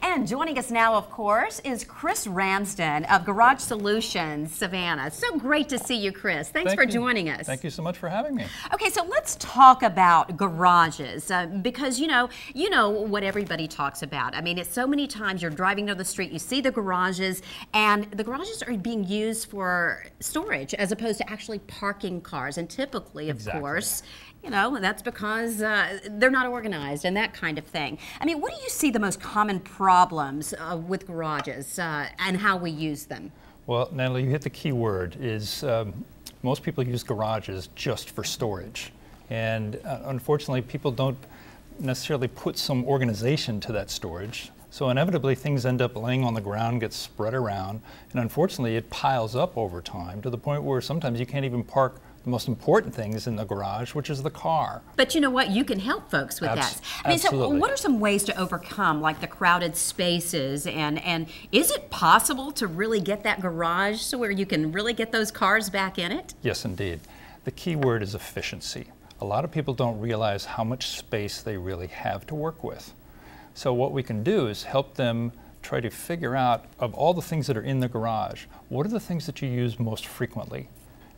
And joining us now, of course, is Chris Ramsden of Garage Solutions, Savannah. So great to see you, Chris. Thanks for joining us. Thank you so much for having me. Okay, so let's talk about garages because you know what everybody talks about. I mean, it's so many times you're driving down the street, you see the garages, and the garages are being used for storage as opposed to actually parking cars. And typically, of course, you know, that's because they're not organized and that kind of thing. I mean, what do you see the most common problems with garages and how we use them? Well, Natalie, you hit the key word, is most people use garages just for storage. And unfortunately, people don't necessarily put some organization to that storage. So inevitably, things end up laying on the ground, get spread around, and unfortunately, it piles up over time to the point where sometimes you can't even park the most important things in the garage, which is the car. But you know what? You can help folks with that. I mean, absolutely. So what are some ways to overcome, like the crowded spaces? And is it possible to really get that garage so where you can really get those cars back in it? Yes, indeed. The key word is efficiency. A lot of people don't realize how much space they really have to work with. So what we can do is help them try to figure out, of all the things that are in the garage, what are the things that you use most frequently?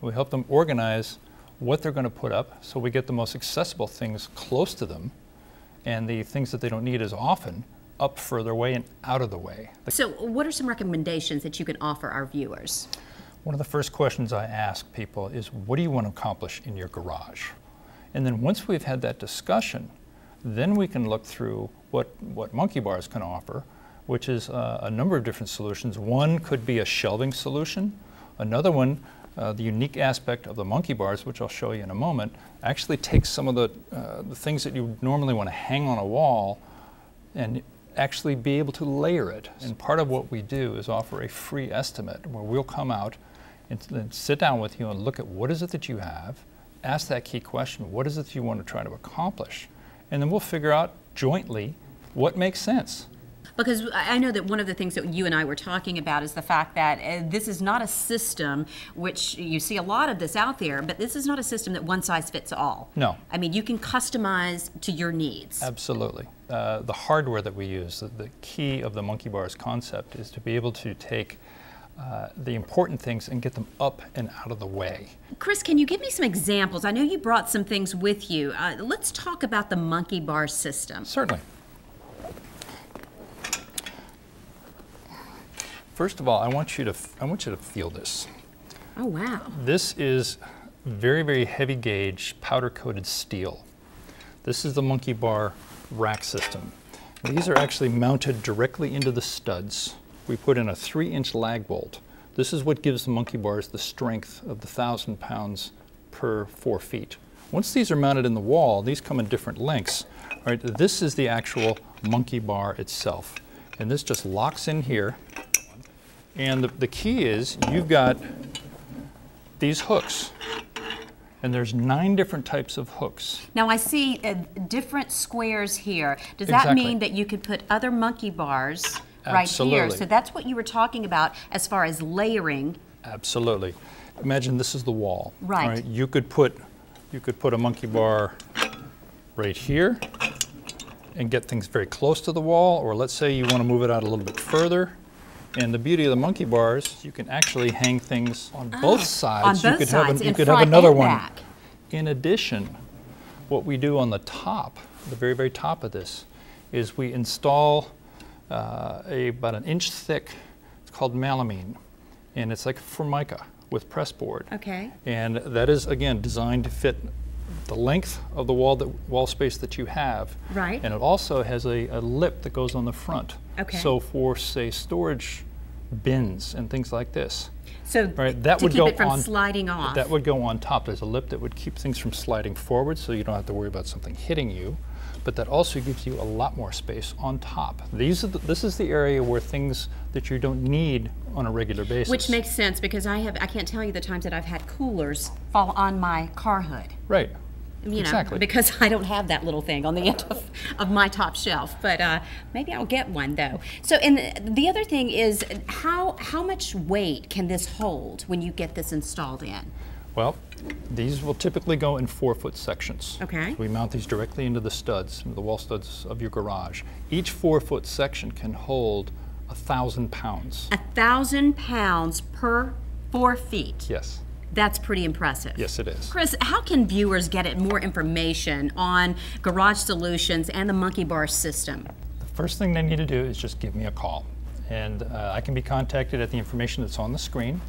We help them organize what they're going to put up so we get the most accessible things close to them and the things that they don't need as often up further away and out of the way. So what are some recommendations that you can offer our viewers? One of the first questions I ask people is, what do you want to accomplish in your garage? And then once we've had that discussion, then we can look through what Monkey Bars can offer, which is a number of different solutions. One could be a shelving solution. Another one, the unique aspect of the Monkey Bars, which I'll show you in a moment, actually takes some of the things that you normally want to hang on a wall and actually be able to layer it. And part of what we do is offer a free estimate where we'll come out and then sit down with you and look at what is it that you have, ask that key question, what is it that you want to try to accomplish? And then we'll figure out jointly what makes sense. Because I know that one of the things that you and I were talking about is the fact that this is not a system, which you see a lot of this out there, but this is not a system that one size fits all. No. I mean, you can customize to your needs. Absolutely. The hardware that we use, the key of the Monkey Bars concept is to be able to take the important things and get them up and out of the way. Chris, can you give me some examples? I know you brought some things with you. Let's talk about the Monkey Bar system. Certainly. First of all, I want you to feel this. Oh, wow. This is very, very heavy gauge powder coated steel. This is the Monkey Bar rack system. These are actually mounted directly into the studs. We put in a 3-inch lag bolt. This is what gives the Monkey Bars the strength of the 1,000 pounds per 4 feet. Once these are mounted in the wall, these come in different lengths. All right, this is the actual Monkey Bar itself. And this just locks in here. And the key is you've got these hooks. And there's 9 different types of hooks. Now I see different squares here. Does that mean that you could put other Monkey Bars right here? So that's what you were talking about as far as layering. Absolutely. Imagine this is the wall. Right. All right? You could put a Monkey Bar right here and get things very close to the wall, or let's say you want to move it out a little bit further. And the beauty of the Monkey Bars, you can actually hang things on both sides. On both sides, you could have another one. In addition, what we do on the top, the very, very top of this, is we install about an inch thick, it's called melamine, and it's like Formica with press board. Okay. And that is, again, designed to fit the length of the wall space that you have. Right. And it also has a lip that goes on the front. Okay. So for, say, storage bins and things like this. So right, that to would keep go it from on, sliding off. That would go on top. There's a lip that would keep things from sliding forward so you don't have to worry about something hitting you. But that also gives you a lot more space on top. This is the area where things that you don't need on a regular basis. Which makes sense because I can't tell you the times that I've had coolers fall on my car hood. Right. You exactly. know, because I don't have that little thing on the end of my top shelf, but maybe I'll get one though. So, and the other thing is, how much weight can this hold when you get this installed in? Well, these will typically go in 4-foot sections. Okay. So we mount these directly into the studs, into the wall studs of your garage. Each 4-foot section can hold 1,000 pounds. 1,000 pounds per 4 feet. Yes. That's pretty impressive. Yes, it is. Chris, how can viewers get more information on Garage Solutions and the Monkey Bar system? The first thing they need to do is just give me a call. And I can be contacted at the information that's on the screen.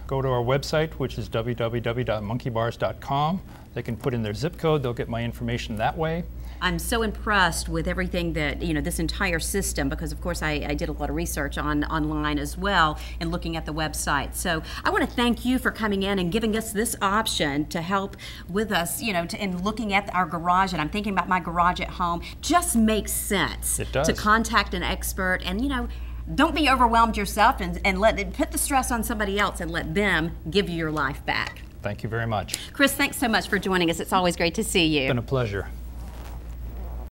Go to our website, which is www.monkeybars.com. They can put in their zip code. They'll get my information that way. I'm so impressed with everything that, you know, this entire system, because of course I did a lot of research online as well and looking at the website. So I want to thank you for coming in and giving us this option to help with us, you know, in looking at our garage. And I'm thinking about my garage at home. Just makes sense. It does. To contact an expert and, you know, don't be overwhelmed yourself and put the stress on somebody else and let them give you your life back. Thank you very much. Chris, thanks so much for joining us. It's always great to see you. It's been a pleasure.